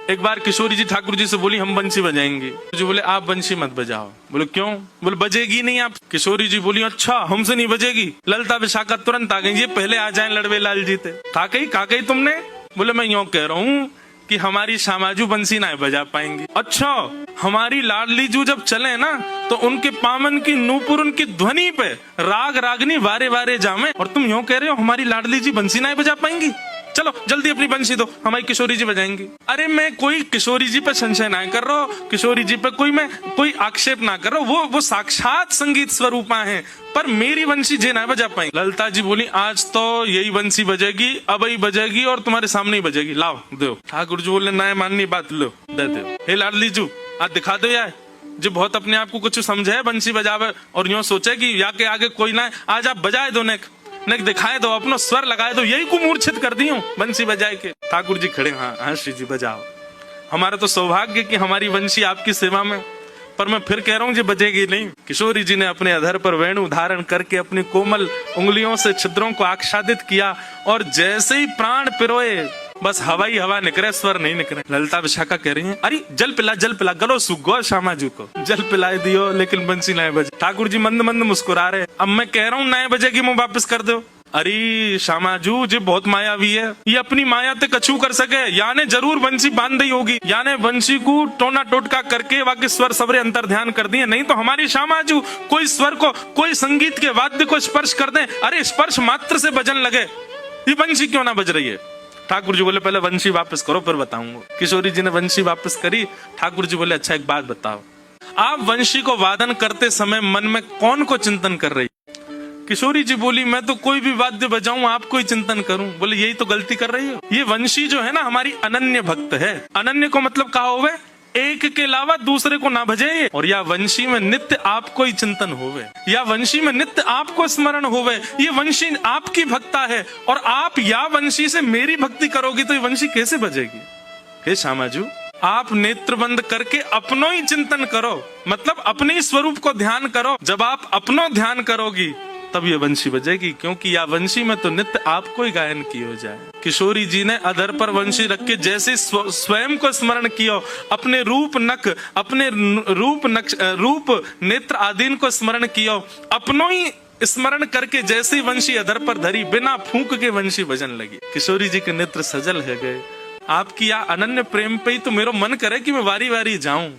एक बार किशोरी जी ठाकुर जी से बोली हम बंसी बजाएंगे। जो बोले आप बंसी मत बजाओ। बोले क्यों? बोले बजेगी नहीं आप। किशोरी जी बोली अच्छा हमसे नहीं बजेगी। ललता विशाखा तुरंत आ गई, ये पहले आ जाए लड़वे लाल जी थे। खा गई तुमने? बोले मैं यूं कह रहा हूँ कि हमारी श्यामाजू बंसी ना बजा पाएंगी। अच्छा हमारी लाडली जू जब चले ना तो उनके पामन की नूपुर उनकी ध्वनि पे राग रागनी वारे वारे जामे, और तुम यूं कह रहे हो हमारी लाडली जी बंसी ना बजा पाएंगी। चलो जल्दी अपनी बंसी दो, हमारी किशोरी जी बजाएंगी। अरे मैं कोई किशोरी जी पे संशय ना कर रहा हूँ, किशोरी जी पे कोई आक्षेप ना कर रहा हूँ, वो साक्षात संगीत स्वरूपा है, पर मेरी बंसी जे ना बजा पाएंगी। ललता जी बोली आज तो यही बंसी बजेगी, अब ही बजेगी और तुम्हारे सामने ही बजेगी, लाओ दो। ठाकुर जी बोले ना माननी बात, लो दे दो। हे लाडली जू आज दिखा दो यार, जो बहुत अपने आप को कुछ समझे बंसी बजावे और यूं सोचे कि या के आगे कोई ना, आज आप बजाए दो नेक दिखाए दो, अपना स्वर लगाए दो, यही को मूर्छित कर दी हूँ बंसी बजाए के। ठाकुर जी खड़े, हाँ श्री जी बजाओ, हमारा तो सौभाग्य कि हमारी बंसी आपकी सेवा में, पर मैं फिर कह रहा हूँ जी बजेगी नहीं। किशोरी जी ने अपने अधर पर वेणु धारण करके अपनी कोमल उंगलियों से छिद्रों को आच्छादित किया और जैसे ही प्राण पिरोए बस हवा ही हवा निकले, स्वर नहीं निकले। ललता विशाखा कह रही है अरे जल पिला गलो सूख गो, श्यामाजू को जल पिलाए दियो लेकिन बंसी नए बजे। ठाकुर जी मंद मंद मुस्कुरा रहे, अब मैं कह रहा हूँ नए बजेगी मुंह वापस कर दो। अरे श्यामाजू जी बहुत मायावी है, ये अपनी माया ते कछु कर सके, याने जरूर बंसी बांध दी होगी, याने बंसी को टोना टोटका करके बाकी स्वर सबरे अंतर ध्यान कर दिए, नहीं तो हमारी श्यामाजू कोई स्वर को कोई संगीत के वाद्य को स्पर्श कर दे, अरे स्पर्श मात्र से बजन लगे, ये बंसी क्यों ना बज रही है। ठाकुर जी बोले पहले वंशी वापस करो फिर बताऊंगा। किशोरी जी ने वंशी वापस करी। ठाकुर जी बोले अच्छा एक बात बताओ, आप वंशी को वादन करते समय मन में कौन को चिंतन कर रही? किशोरी जी बोली मैं तो कोई भी वाद्य बजाऊं आपको ही चिंतन करूं। बोले यही तो गलती कर रही हो, ये वंशी जो है ना हमारी अनन्य भक्त है। अनन्य को मतलब कहा होवे एक के अलावा दूसरे को ना भजे, और या वंशी में नित्य आपको ही चिंतन होवे, या वंशी में नित्य आपको स्मरण होवे, ये वंशी आपकी भक्ता है और आप या वंशी से मेरी भक्ति करोगी तो ये वंशी कैसे बजेगी। हे श्यामाजू आप नेत्र बंद करके अपनो ही चिंतन करो, मतलब अपने स्वरूप को ध्यान करो, जब आप अपनो ध्यान करोगी तब ये वंशी बजेगी, क्योंकि या वंशी में तो नित्य आपको ही गायन की हो जाए। किशोरी जी ने अधर पर वंशी रख के जैसे स्वयं को स्मरण किया, अपने रूप नक अपने रूप नेत्र आदि को स्मरण किया, अपनो ही स्मरण करके जैसे वंशी अधर पर धरी बिना फूंक के वंशी बजन लगी। किशोरी जी के नेत्र सजल है गए। आपकी या अनन्य प्रेम पे ही तो मेरा मन करे कि मैं वारी वारी जाऊं।